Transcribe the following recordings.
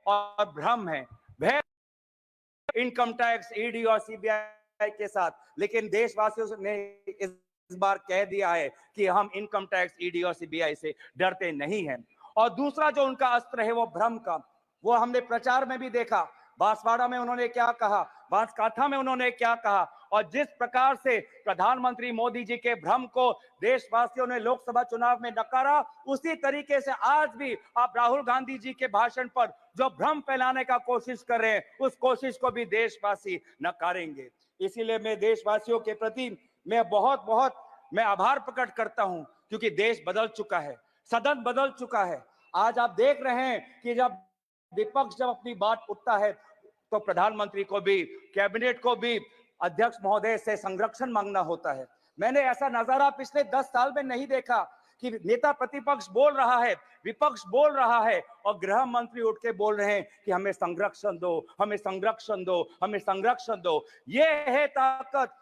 और भ्रम है। भय इनकम टैक्स, ईडी और सीबीआई के साथ, लेकिन देशवासियों ने इस बार कह दिया है कि हम इनकम टैक्स, ईडी और सीबीआई से डरते नहीं हैं। और दूसरा जो उनका अस्त्र है वो भ्रम का, वो हमने प्रचार में भी देखा। बांसवाड़ा में उन्होंने क्या कहा, बांसकाठा में उन्होंने क्या कहा, और जिस प्रकार से प्रधानमंत्री मोदी जी के भ्रम को देशवासियों ने लोकसभा चुनाव में नकारा, उसी तरीके से आज भी आप राहुल गांधी जी के भाषण पर जो भ्रम फैलाने का कोशिश कर रहे हैं, उस कोशिश को भी देशवासी नकारेंगे। इसीलिए मैं देशवासियों के प्रति मैं बहुत आभार प्रकट करता हूं, क्योंकि देश बदल चुका है, सदन बदल चुका है। आज आप देख रहे हैं कि जब विपक्ष जब अपनी बात उठता है तो प्रधानमंत्री को भी, कैबिनेट को भी अध्यक्ष महोदय से संरक्षण मांगना होता है। मैंने ऐसा नजारा पिछले 10 साल में नहीं देखा कि नेता प्रतिपक्ष बोल रहा है, विपक्ष बोल रहा है और गृह मंत्री उठ के बोल रहे हैं कि हमें संरक्षण दो, हमें संरक्षण दो, हमें संरक्षण दो। ये है ताकत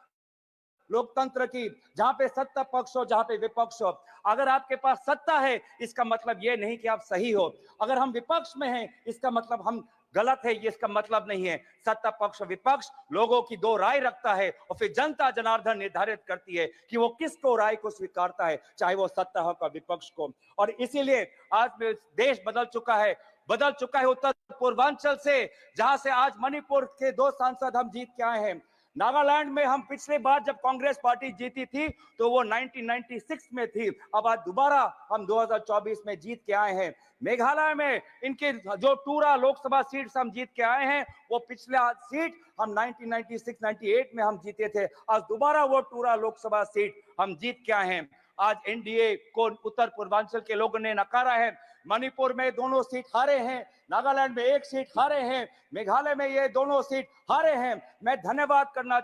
लोकतंत्र की, जहां पे सत्ता पक्ष हो, जहां पे विपक्ष हो। अगर आपके पास सत्ता है, इसका मतलब ये नहीं कि आप सही हो। अगर हम विपक्ष में हैं, इसका मतलब हम गलत है, ये इसका मतलब नहीं है। सत्ता पक्ष विपक्ष लोगों की दो राय रखता है और फिर जनता जनार्दन निर्धारित करती है कि वो किसको राय को स्वीकारता है, चाहे वो सत्ता हो का विपक्ष को। और इसीलिए आज देश बदल चुका है उत्तर पूर्वांचल से, जहां से आज मणिपुर के 2 सांसद हम जीत के आए हैं। नागालैंड में हम पिछली बार जब कांग्रेस पार्टी जीती थी तो वो 1996 में थी, अब आज दोबारा हम 2024 में जीत के आए हैं। मेघालय में इनके जो टूरा लोकसभा सीट हम जीत के आए हैं, वो पिछला सीट हम 1996-98 में हम जीते थे, आज दोबारा वो टूरा लोकसभा सीट हम जीत के आए हैं। आज एनडीए को उत्तर पूर्वांचल के लोगों ने नकारा है। मणिपुर में दोनों सीट हारे हैं, नागालैंड में 1 सीट हारे हैं, मेघालय में ये दोनों सीट हारे हैं। मैं धन्यवाद करना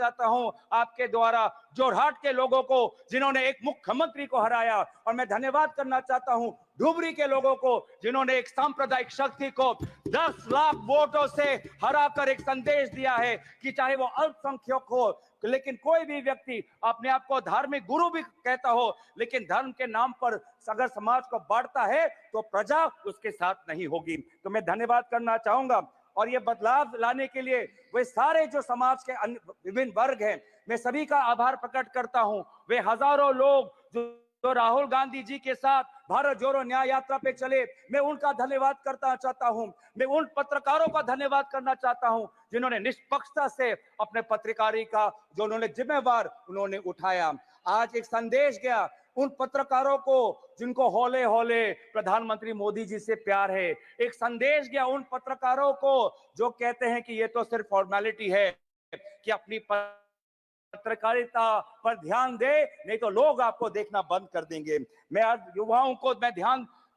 चाहता हूं आपके द्वारा जोरहाट के लोगों को, जिन्होंने एक मुख्यमंत्री को हराया, और मैं धन्यवाद करना चाहता हूं धुबरी के लोगों को, जिन्होंने एक सांप्रदायिक शक्ति को 10 लाख वोटों से हराकर एक संदेश दिया है कि चाहे वो अल्पसंख्यक हो, लेकिन कोई भी व्यक्ति अपने आप को धार्मिक गुरु भी कहता हो, लेकिन धर्म के नाम पर अगर समाज को बांटता है तो प्रजा उसके साथ नहीं होगी। तो मैं धन्यवाद करना चाहूंगा। और ये बदलाव लाने के लिए वे सारे जो समाज के विभिन्न वर्ग हैं, मैं सभी का आभार प्रकट करता हूं। वे हजारों लोग जो राहुल गांधी जी के साथ भारत जोड़ो न्याय यात्रा पे चले, मैं उनका धन्यवाद करना चाहता हूं। मैं उन पत्रकारों का धन्यवाद करना चाहता हूं जिन्होंने निष्पक्षता से अपने पत्रकारी का जो उन्होंने जिम्मेवार उन्होंने उठाया। आज एक संदेश गया उन पत्रकारों को जिनको हौले हौले प्रधानमंत्री मोदी जी से प्यार है। एक संदेश गया उन पत्रकारों को जो कहते हैं कि ये तो सिर्फ फॉर्मेलिटी है, कि अपनी पत्रकारिता पर ध्यान दे, नहीं तो लोग आपको देखना बंद कर देंगे। मैं आज युवाओं को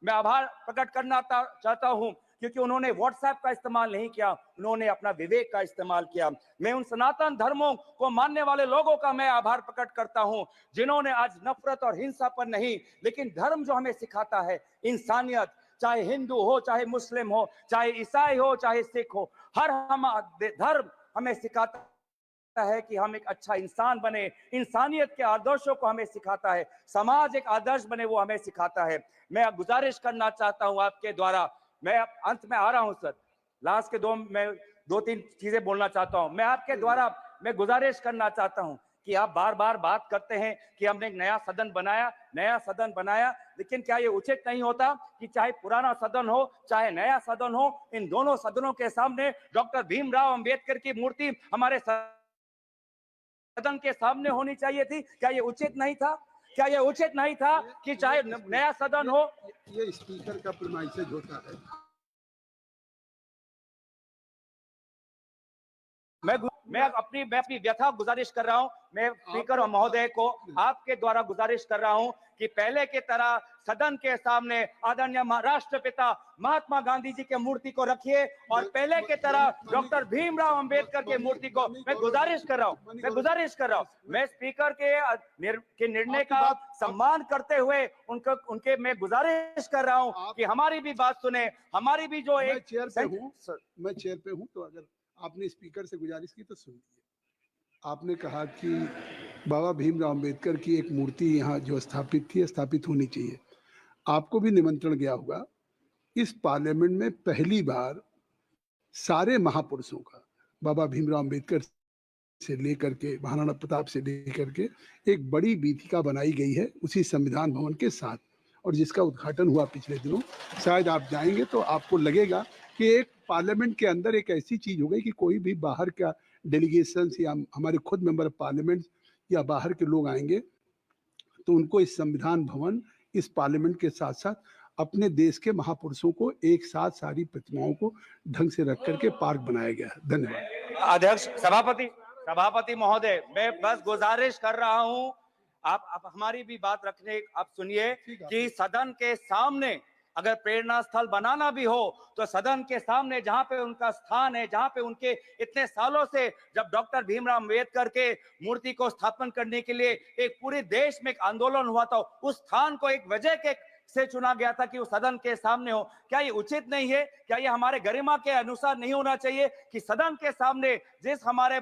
मैं आभार प्रकट करना चाहता हूं, क्योंकि उन्होंने व्हाट्सएप का इस्तेमाल नहीं किया, उन्होंने अपना विवेक का इस्तेमाल किया। मैं उन सनातन धर्मों को मानने वाले लोगों का मैं आभार प्रकट करता हूं, जिन्होंने आज नफरत और हिंसा पर नहीं, लेकिन धर्म जो हमें सिखाता है इंसानियत, चाहे हिंदू हो, चाहे मुस्लिम हो, चाहे ईसाई हो, चाहे सिख हो, हर धर्म हमें सिखाता है कि हम एक अच्छा इंसान बने, इंसानियत के आदर्शों को हमें सिखाता है, समाज एक आदर्श बने वो हमें सिखाता है। मैं गुजारिश करना चाहता हूं आपके द्वारा, मैं अंत में आ रहा हूं सर, लास्ट के मैं 2-3 चीजें बोलना चाहता हूं। मैं आपके द्वारा मैं गुजारिश करना चाहता हूं कि आप बार बार बात करते हैं कि हमने एक नया सदन बनाया, लेकिन क्या ये उचित नहीं होता कि चाहे पुराना सदन हो चाहे नया सदन हो, इन दोनों सदनों के सामने डॉक्टर भीमराव अंबेडकर की मूर्ति हमारे सदन के सामने होनी चाहिए थी? क्या ये उचित नहीं था? क्या ये उचित नहीं था कि चाहे नया सदन हो? ये स्पीकर का प्रीमाइसेस होता है। मैं अपनी व्यथा गुजारिश कर रहा हूं, मैं स्पीकर और महोदय को आपके द्वारा गुजारिश कर रहा हूं कि पहले की तरह सदन के सामने आदरणीय राष्ट्रपिता महात्मा गांधी जी के मूर्ति को रखिए, और पहले की तरह डॉक्टर भीमराव अंबेडकर के मूर्ति को मैं गुजारिश कर रहा हूं। मैं स्पीकर के निर्णय का सम्मान करते हुए उनके मैं गुजारिश कर रहा हूं कि हमारी भी बात सुने, हमारी भी जो एक मैं चेयर पे हूं, तो अगर आपने स्पीकर से गुजारिश की तो सुनिए। आपने कहा कि बाबा भीमराव अंबेडकर की एक मूर्ति यहाँ जो स्थापित थी, स्थापित होनी चाहिए। आपको भी निमंत्रण गया होगा इस पार्लियामेंट में पहली बार सारे महापुरुषों का, बाबा भीमराव अंबेडकर से लेकर के महाराणा प्रताप से लेकर के एक बड़ी वीथिका बनाई गई है उसी संविधान भवन के साथ, और जिसका उद्घाटन हुआ पिछले दिनों। शायद आप जाएंगे तो आपको लगेगा कि एक पार्लियामेंट के अंदर एक ऐसी चीज हो गई कि कोई भी बाहर का डेलीगेशन या हमारे खुद मेंबर ऑफ पार्लियामेंट या बाहर के लोग आएंगे तो उनको इस संविधान भवन, इस पार्लियामेंट के साथ साथ अपने देश के महापुरुषों को एक साथ सारी प्रतिमाओं को ढंग से रख करके पार्क बनाया गया है। धन्यवाद। अध्यक्ष, सभापति महोदय, मैं बस गुजारिश कर रहा हूं, आप हमारी भी बात रखने, आप सुनिए कि सदन के सामने अगर प्रेरणा स्थल बनाना भी हो तो सदन के सामने जहां पे उनका स्थान है, जहां पे उनके इतने सालों से, जब डॉक्टर भीमराव अंबेडकर के मूर्ति को स्थापन करने के लिए एक पूरे देश में एक आंदोलन हुआ था, उस स्थान को एक वजह के से चुना गया था कि वो सदन के सामने हो। क्या ये उचित नहीं है? क्या ये हमारे गरिमा के अनुसार नहीं होना चाहिए कि सदन के सामने जिस हमारे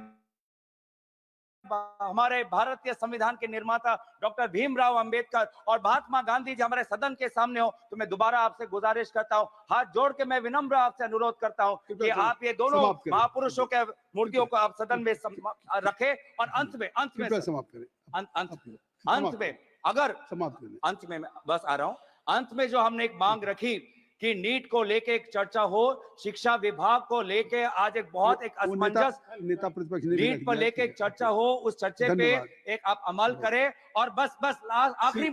भारतीय संविधान के निर्माता डॉक्टर भीमराव अंबेडकर और महात्मा गांधी जी हमारे सदन के सामने हो? तो मैं दोबारा आपसे गुजारिश करता हूं, हाथ जोड़ के मैं विनम्र आपसे अनुरोध करता हूं कि आप ये दोनों महापुरुषों के मूर्तियों को आप सदन में रखें और अंत में बस आ रहा हूं, अंत में जो हमने एक मांग रखी कि नीट को लेके एक चर्चा हो, शिक्षा विभाग को लेके आज एक बहुत एक असमंजस, नेता प्रतिपक्ष नीट पर लेके एक चर्चा हो, उस चर्चे पे एक आप अमल करें। और बस आखिरी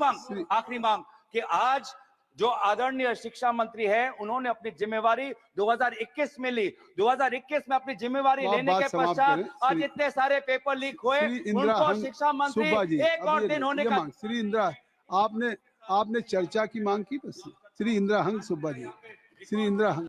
मांग कि आज जो आदरणीय शिक्षा मंत्री है, उन्होंने अपनी जिम्मेवारी 2021 में ली, 2021 में अपनी जिम्मेवारी लेने के पश्चात आज इतने सारे पेपर लीक हुए, उनको शिक्षा मंत्री एक और दिन होने का। श्री इंदिरा, आपने चर्चा की मांग की, बस श्री इंदिरा हंग सुब्बा जी, श्री इंदिरा हंग।